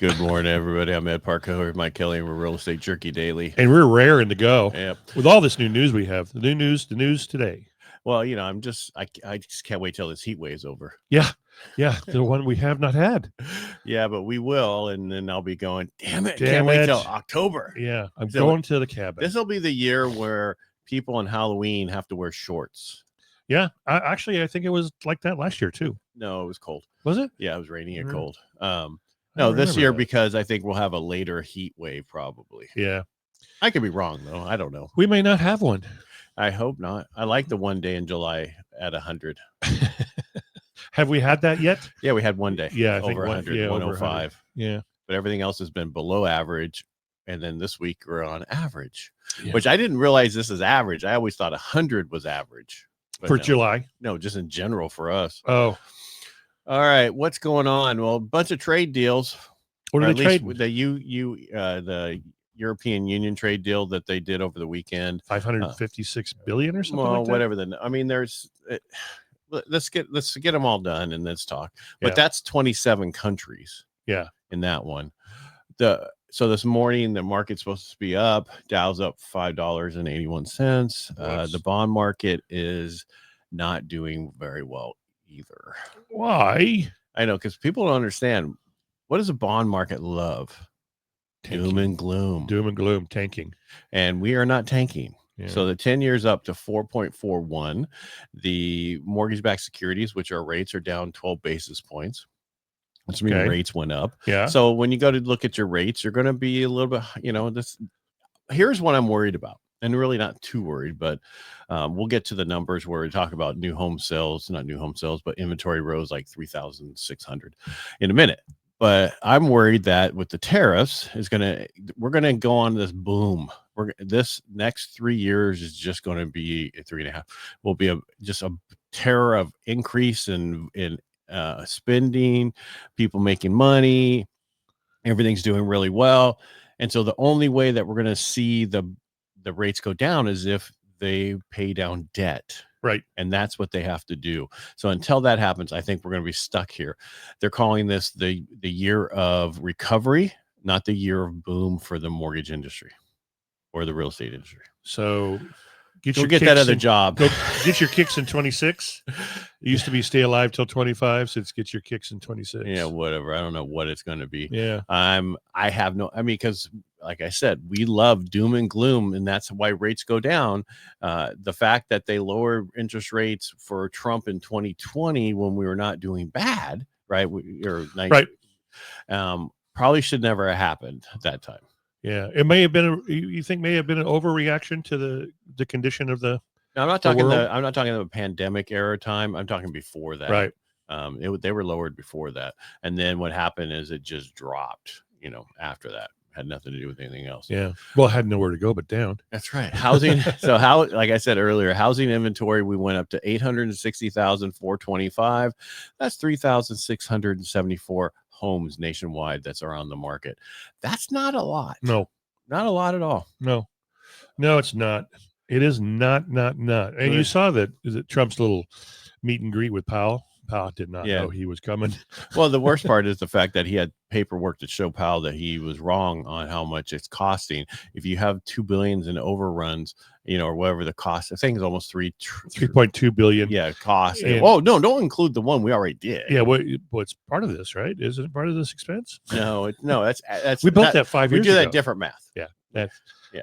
Good morning, everybody. I'm Ed Parcaut here with Mike Kelly, and we're Real Estate Jerky Daily. And we're raring to go. Yep. With all this new news we have. The news today. Well, you know, I just can't wait till this heat wave's over. Yeah. The one we have not had. Yeah, but we will, and then I'll be going, can't wait till October. Yeah, I'm going to the cabin. This will be the year where people on Halloween have to wear shorts. Yeah, I think it was like that last year too. No, it was cold. Was it? Yeah, it was raining and cold. No, this year because I think we'll have a later heat wave probably. Yeah. I could be wrong, though. I don't know. We may not have one. I hope not. I like the one day in July at 100. Have we had that yet? Yeah, we had one day. Yeah, I think over 100, 105. Yeah. But everything else has been below average. And then this week we're on average, which I didn't realize this is average. I always thought 100 was average. For July? No, just in general for us. Oh. All right. What's going on? Well, a bunch of trade deals. What are they trading? The European Union trade deal that they did over the weekend. 556 billion or something like that? Whatever. Let's get them all done and let's talk. But that's 27 countries. Yeah. In that one. So this morning the market's supposed to be up. Dow's up $5.81. The bond market is not doing very well either. Why? I know, because people don't understand. What does a bond market love? Tanking. Doom and gloom. Doom and gloom, tanking. And we are not tanking. Yeah. So the 10 years up to 4.41. The mortgage-backed securities, which our rates are down 12 basis points. Which means rates went up. Yeah. So when you go to look at your rates, you're going to be a little bit, here's what I'm worried about. And really not too worried, but we'll get to the numbers where we talk about not new home sales, but inventory rose like 3,600 in a minute. But I'm worried that with the tariffs we're going to go on this boom. This next 3 years is just going to be 3.5. Will be just a terror of increase in spending, people making money, everything's doing really well. And so the only way that we're going to see the rates go down is if they pay down debt. Right. And that's what they have to do. So until that happens, I think we're going to be stuck here. They're calling this the year of recovery, not the year of boom for the mortgage industry or the real estate industry. So get that other job. Go get your kicks in 26. It used to be stay alive till 25. So it's get your kicks in 26. Yeah, whatever. I don't know what it's going to be. Yeah. Because like I said, we love doom and gloom, and that's why rates go down. The fact that they lowered interest rates for Trump in 2020 when we were not doing bad, right? Probably should never have happened at that time. Yeah, it may have been. You think may have been an overreaction to the condition of the. No, I'm not talking the pandemic era time. I'm talking before that. Right. They were lowered before that, and then what happened is it just dropped. After that, had nothing to do with anything else. Yeah. Well, it had nowhere to go but down. That's right. Housing. Like I said earlier, housing inventory, we went up to 860,425. That's 3,674 homes nationwide that's are on the market. That's not a lot. No, not a lot at all. No, it's not. It is not. And you saw that. Is it Trump's little meet and greet with Powell? Powell did not know he was coming. Well, the worst part is the fact that he had paperwork to show Powell that he was wrong on how much it's costing. If you have $2 billion in overruns, or whatever the cost, I think it's almost 3.2 billion. Yeah, cost. No, don't include the one we already did. Yeah, what's part of this, right? Isn't it part of this expense? No, that's we built that 5 years ago. We do that different math. Yeah,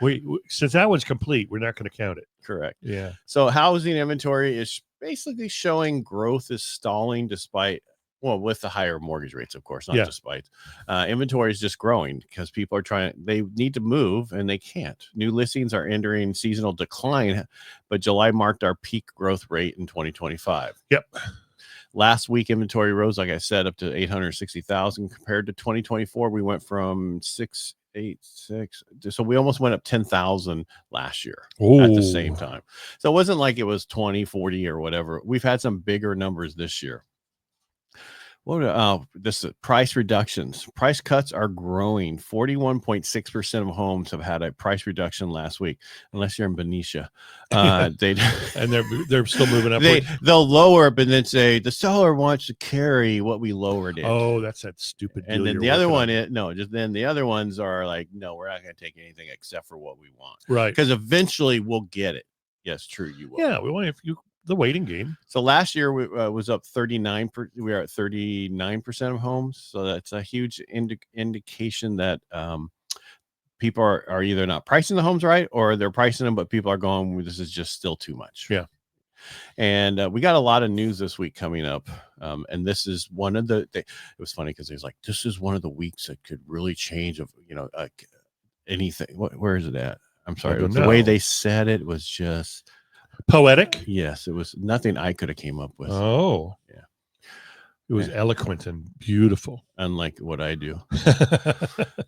we since that one's complete, we're not going to count it. Correct. Yeah. So housing inventory is basically showing growth is stalling with the higher mortgage rates, of course, not despite. Inventory is just growing because people are they need to move and they can't. New listings are entering seasonal decline, but July marked our peak growth rate in 2025. Yep. Last week, inventory rose, like I said, up to 860,000 compared to 2024. We went from 686. So we almost went up 10,000 last year at the same time. So it wasn't like it was 20, 40 or whatever. We've had some bigger numbers this year. This is price reductions. Price cuts are growing. 41.6% of homes have had a price reduction last week, unless you're in Benicia. They and they're still moving upward. They'll lower, but then say the seller wants to carry what we lowered it. Oh, that's that stupid deal. And then the other one is then the other ones are like, no, we're not going to take anything except for what we want, right? Because eventually we'll get it. Yes, true. You will. Yeah, we want the waiting game. So last year we was up 39. We are at 39% of homes. So that's a huge indication that people are either not pricing the homes right, or they're pricing them, but people are going, this is just still too much. Yeah. And we got a lot of news this week coming up. And this is one of it was funny because there's like, this is one of the weeks that could really change of, anything. Where is it at? I'm sorry. The way they said it was just poetic. Yes, it was nothing I could have came up with. Oh, yeah. It was eloquent and beautiful. Unlike what I do.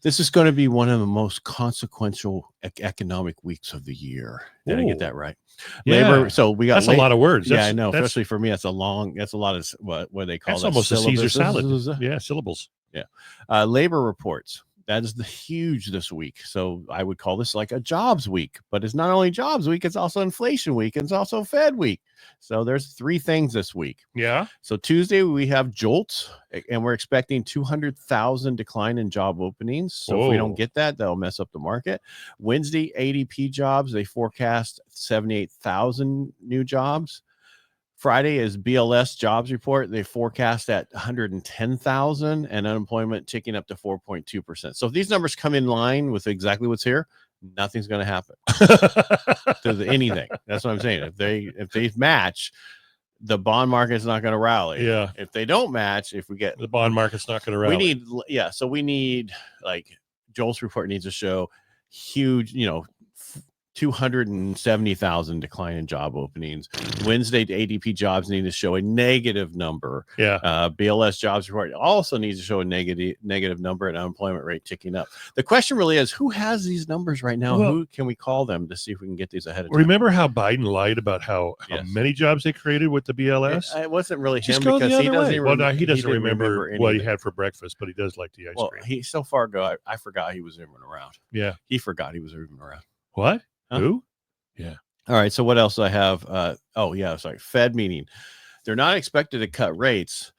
This is going to be one of the most consequential economic weeks of the year. Did I get that right? Yeah. Labor. So we got that's a lot of words. I know. Especially for me, that's a lot of what they call that's almost a Caesar salad. Yeah, syllables. Yeah. Labor reports. That is the huge this week. So I would call this like a jobs week, but it's not only jobs week, it's also inflation week, and it's also Fed week. So there's 3 things this week. Yeah. So Tuesday we have JOLTS, and we're expecting 200,000 decline in job openings. So if we don't get that, that'll mess up the market. Wednesday, ADP jobs, they forecast 78,000 new jobs. Friday is BLS jobs report. They forecast at 110,000 and unemployment ticking up to 4.2%. So if these numbers come in line with exactly what's here, nothing's going to happen to anything. That's what I'm saying. If they match, the bond market's not going to rally. Yeah. If they don't match, if we get the bond market's not going to rally. We need like Joel's report needs to show huge, 270,000 decline in job openings. Wednesday, ADP jobs need to show a negative number. Yeah. BLS jobs report also needs to show a negative number and unemployment rate ticking up. The question really is, who has these numbers right now? Who can we call them to see if we can get these ahead of time? Remember how Biden lied about how many jobs they created with the BLS? It wasn't really Just him go because the he other doesn't. Well, he doesn't remember what he had for breakfast, but he does like the ice cream. He so far ago, I forgot he was even around. Yeah. He forgot he was even around. What? Huh? Who? Yeah. All right. So what else do I have? Fed meeting. They're not expected to cut rates.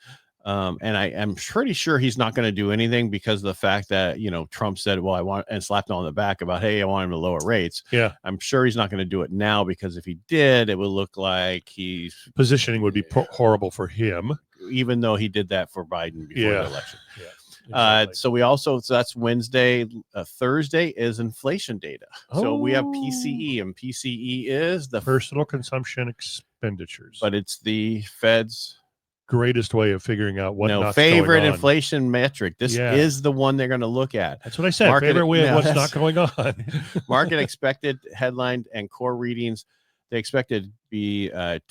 And I am pretty sure he's not going to do anything because of the fact that, Trump said, well, I want, and slapped on the back about, hey, I want him to lower rates. Yeah. I'm sure he's not going to do it now because if he did, it would look like he's positioning would be horrible for him, even though he did that for Biden before the election. Yeah. Exactly. So that's Wednesday. Thursday is inflation data. So we have PCE, and PCE is the personal consumption expenditures. But it's the Fed's greatest way of figuring out what favorite inflation metric. This is the one they're going to look at. That's what I said. Favorite way of what's not going on. Market expected headline and core readings. They expected to be 0.2%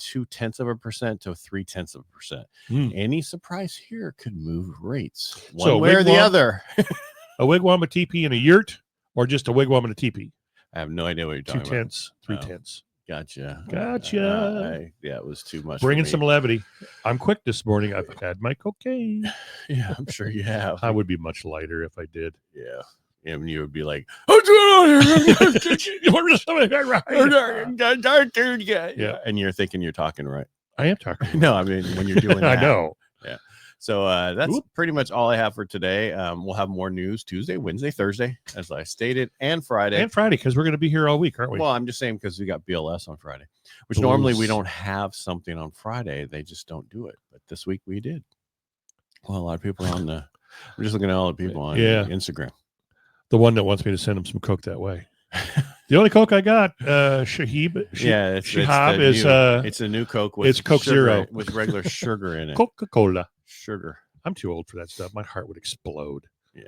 to 0.3%. Any surprise here could move rates one way or the other. A wigwam, a teepee, and a yurt, or just a wigwam and a teepee? I have no idea what you're talking about. 2/10, 3/10. Gotcha. It was too much. Bringing some levity. I'm quick this morning. I've had my cocaine. Yeah, I'm sure you have. I would be much lighter if I did. Yeah. And you would be like, yeah. And you're thinking you're talking right. I am talking. No, I mean, when you're doing that. I know. Yeah. So that's pretty much all I have for today. We'll have more news Tuesday, Wednesday, Thursday, as I stated, and Friday. Because we're going to be here all week, aren't we? Well, I'm just saying because we got BLS on Friday, which normally we don't have something on Friday. They just don't do it. But this week we did. Well, a lot of people are on the. I'm just looking at all the people on Instagram. The one that wants me to send him some Coke that way. The only Coke I got, Shahab it's a new Coke. It's Coke Zero with regular sugar in it. Coca-Cola. Sugar. I'm too old for that stuff. My heart would explode. Yeah.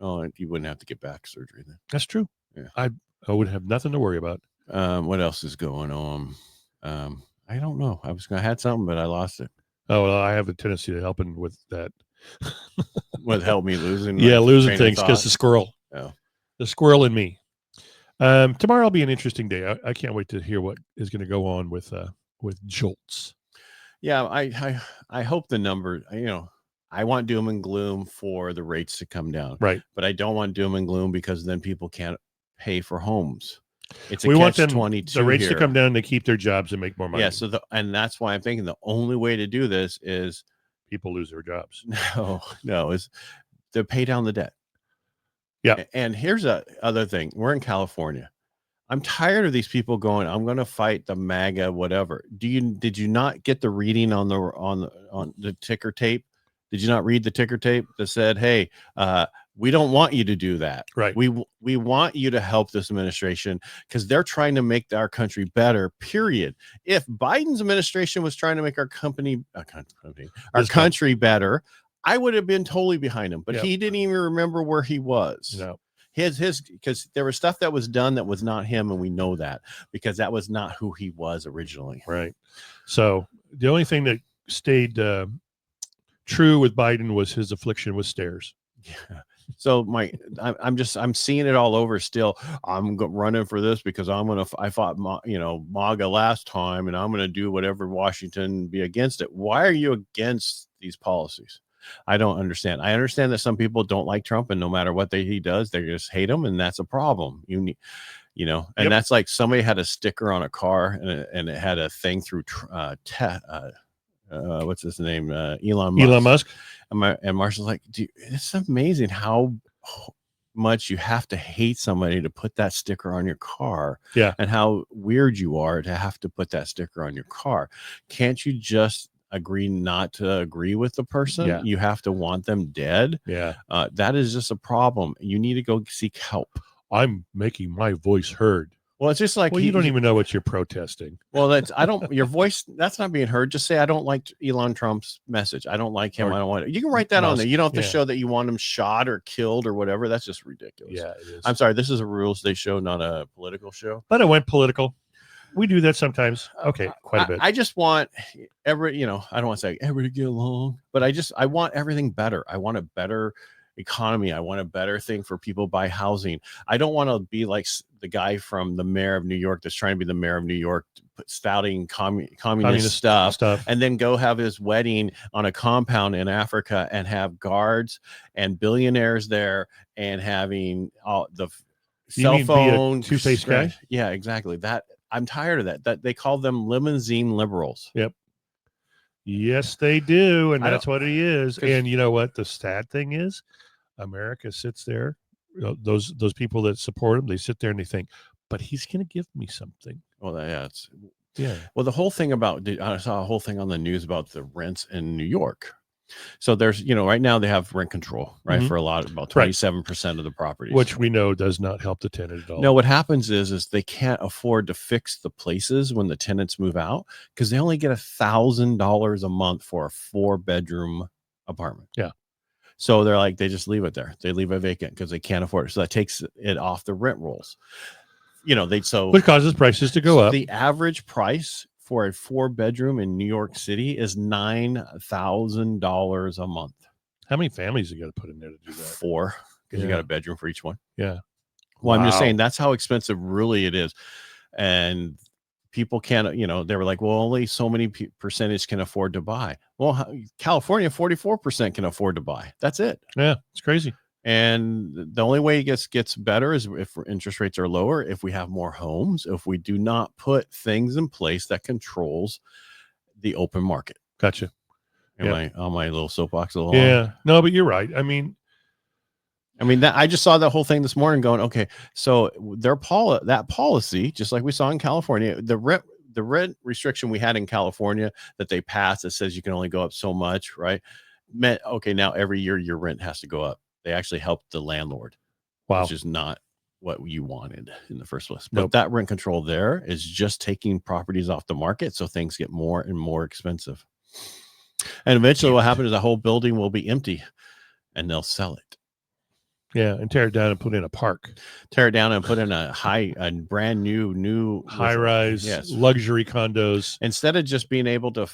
Oh, you wouldn't have to get back surgery then. That's true. Yeah. I would have nothing to worry about. What else is going on? I don't know. I had something, but I lost it. Oh, well, I have a tendency to helping with that. What helped me losing? Losing things because the squirrel. Oh. The squirrel in me. Tomorrow will be an interesting day. I can't wait to hear what is going to go on with JOLTS. Yeah, I hope the number. I want doom and gloom for the rates to come down, Right. but I don't want doom and gloom because then people can't pay for homes. It's a We want catch them, 22 the rates here. to come down to keep their jobs and make more money. Yeah, so and that's why I'm thinking the only way to do this is people lose their jobs. No, is to pay down the debt. Yeah. And here's a other thing. We're in California. I'm tired of these people going, I'm going to fight the MAGA, whatever. Did you not get the reading on the ticker tape? Did you not read the ticker tape that said, hey, we don't want you to do that. Right. We want you to help this administration because they're trying to make our country better, period. If Biden's administration was trying to make our country better, I would have been totally behind him, but he didn't even remember where he was. No. His because there was stuff that was done that was not him, and we know that because that was not who he was originally. Right. So the only thing that stayed true with Biden was his affliction with stairs. Yeah. So I'm seeing it all over still. I'm running for this because I fought MAGA last time, and I'm gonna do whatever Washington be against it. Why are you against these policies? I don't understand. I understand that some people don't like Trump, and no matter what he does, they just hate him, and that's a problem. And that's like somebody had a sticker on a car, and it had a thing through what's his name, Elon Musk. And Marshall's like, dude, it's amazing how much you have to hate somebody to put that sticker on your car. Yeah, and how weird you are to have to put that sticker on your car. Can't you just agree not to agree with the person? Yeah. You have to want them dead. Yeah. That is just a problem. You need to go seek help. I'm making my voice heard. Well, it's just like, you don't even know what you're protesting. Well, your voice, that's not being heard. Just say, I don't like Elon Trump's message. I don't like him. I don't want it. You can write that on there. You don't have to show that you want him shot or killed or whatever. That's just ridiculous. Yeah, it is. I'm sorry. This is a real estate show, not a political show. But it went political. We do that sometimes. Okay, quite a bit. I just want I don't want to say everybody get along, but I want everything better. I want a better economy. I want a better thing for people buy housing. I don't want to be like the guy from the mayor of New York that's trying to be the mayor of New York, spouting communist stuff, and then go have his wedding on a compound in Africa and have guards and billionaires there and having all the cell phone two-faced guy. Yeah, exactly. That I'm tired of that they call them limousine liberals. Yep. Yes, they do. And that's what he is. And you know what? The sad thing is, America sits there. Those people that support him, they sit there and they think, but he's going to give me something. Well, yeah. Well, the whole thing I saw a whole thing on the news about the rents in New York. So there's, right now they have rent control, right? For about 27% of the properties. Which we know does not help the tenant at all. No, what happens is they can't afford to fix the places when the tenants move out because they only get $1,000 a month for a 4-bedroom apartment. Yeah. So they're like, they just leave it there. They leave it vacant because they can't afford it. So that takes it off the rent rolls. Which causes prices to go up. The average price for a 4-bedroom in New York City is $9,000 a month. How many families you got to put in there to do that? 4, because you got a bedroom for each one. Yeah. Well, I'm just saying that's how expensive really it is. And people can't, they were like, well, only so many percentage can afford to buy. Well, California, 44% can afford to buy. That's it. Yeah, it's crazy. And the only way it gets better is if interest rates are lower, if we have more homes, if we do not put things in place that controls the open market. Gotcha. Am I on my little soapbox a little? Yeah. No, but you're right. I mean, I just saw that whole thing this morning going, okay, so that policy, just like we saw in California, the rent restriction we had in California that they passed that says you can only go up so much, right? Meant, okay, now every year your rent has to go up. They actually helped the landlord, which is not what you wanted in the first place. But that rent control there is just taking properties off the market. So things get more and more expensive. And eventually what happens is the whole building will be empty and they'll sell it. Yeah. And tear it down and put in a park. Tear it down and put in a brand new high rise, luxury condos. Instead of just being able to,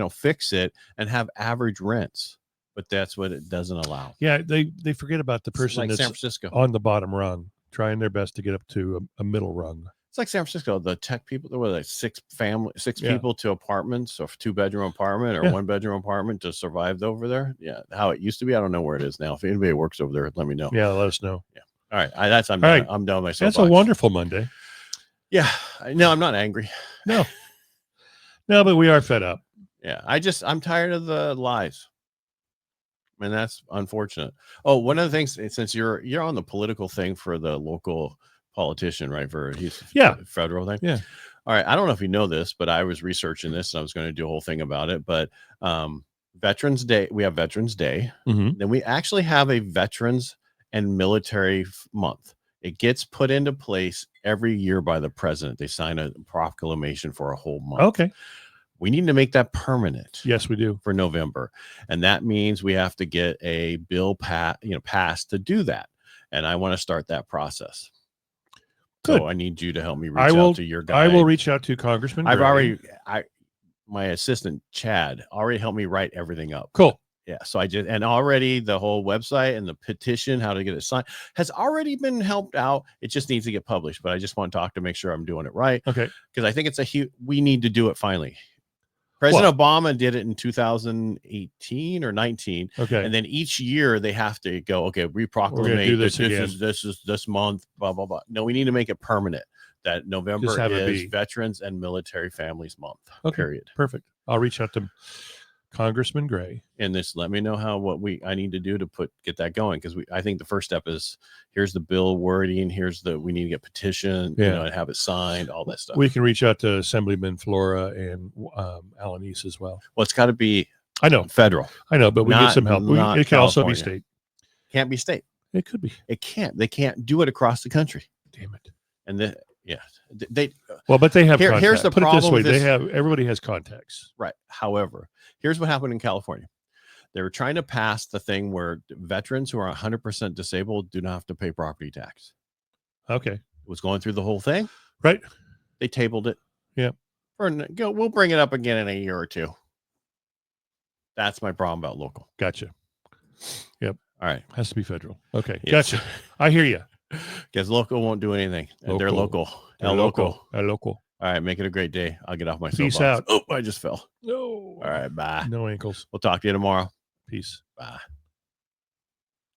fix it and have average rents. But that's what it doesn't allow. Yeah, they forget about the person like that's San Francisco on the bottom rung, trying their best to get up to a middle rung. It's like San Francisco, the tech people, there were like six Yeah. people to apartments, or 2-bedroom apartment or Yeah. 1-bedroom apartment to survive over there. Yeah. How it used to be. I don't know where it is now. If anybody works over there, let me know. Yeah, let us know. Yeah. All right. I'm All done. right. I'm done with my That's a soapbox. wonderful Monday. Yeah. No, I'm not angry. No. No, but we are fed up. Yeah. I'm tired of the lies. And that's unfortunate. Oh, one of the things, since you're on the political thing for the local politician, right? He's federal thing. Yeah. All right. I don't know if you know this, but I was researching this and I was going to do a whole thing about it. But Veterans Day, we have Veterans Day. Mm-hmm. Then we actually have a Veterans and Military Month. It gets put into place every year by the president. They sign a proclamation for a whole month. Okay. We need to make that permanent. Yes, we do. For November. And that means we have to get a bill passed to do that. And I want to start that process. Good. So I need you to help me reach out to your guy. I will reach out to Congressman Gray. My assistant Chad already helped me write everything up. Cool. Yeah. So already the whole website and the petition, how to get it signed, has already been helped out. It just needs to get published. But I just want to talk to make sure I'm doing it right. Okay. Because I think we need to do it finally. President Obama did it in 2018 or 19. Okay. And then each year they have to go, okay, reproclamate this is this month, blah, blah, blah. No, we need to make it permanent that November is Veterans and Military Families Month. Okay. Period. Perfect. I'll reach out to Congressman Gray. And let me know I need to do to get that going. Because I think the first step is, here's the bill wording, we need to get petition, and have it signed, all that stuff. We can reach out to Assemblyman Flora and Alanis as well. Well, it's got to be federal. I know, but we get some help. It can also be state. Can't be state. It could be. It can't. They can't do it across the country. Damn it. And but they have contacts. Here's the problem. Put it this way, everybody has contacts. Right. However, here's what happened in California. They were trying to pass the thing where veterans who are 100% disabled do not have to pay property tax. Okay. It was going through the whole thing. Right. They tabled it. Yeah. We'll bring it up again in a year or two. That's my problem about local. Gotcha. Yep. All right. Has to be federal. Okay. Yes. Gotcha. I hear you. Because local won't do anything. They're local. El local. All right. Make it a great day. I'll get off my soapbox. Peace out. Oh, I just fell. No. All right. Bye. No ankles. We'll talk to you tomorrow. Peace. Bye.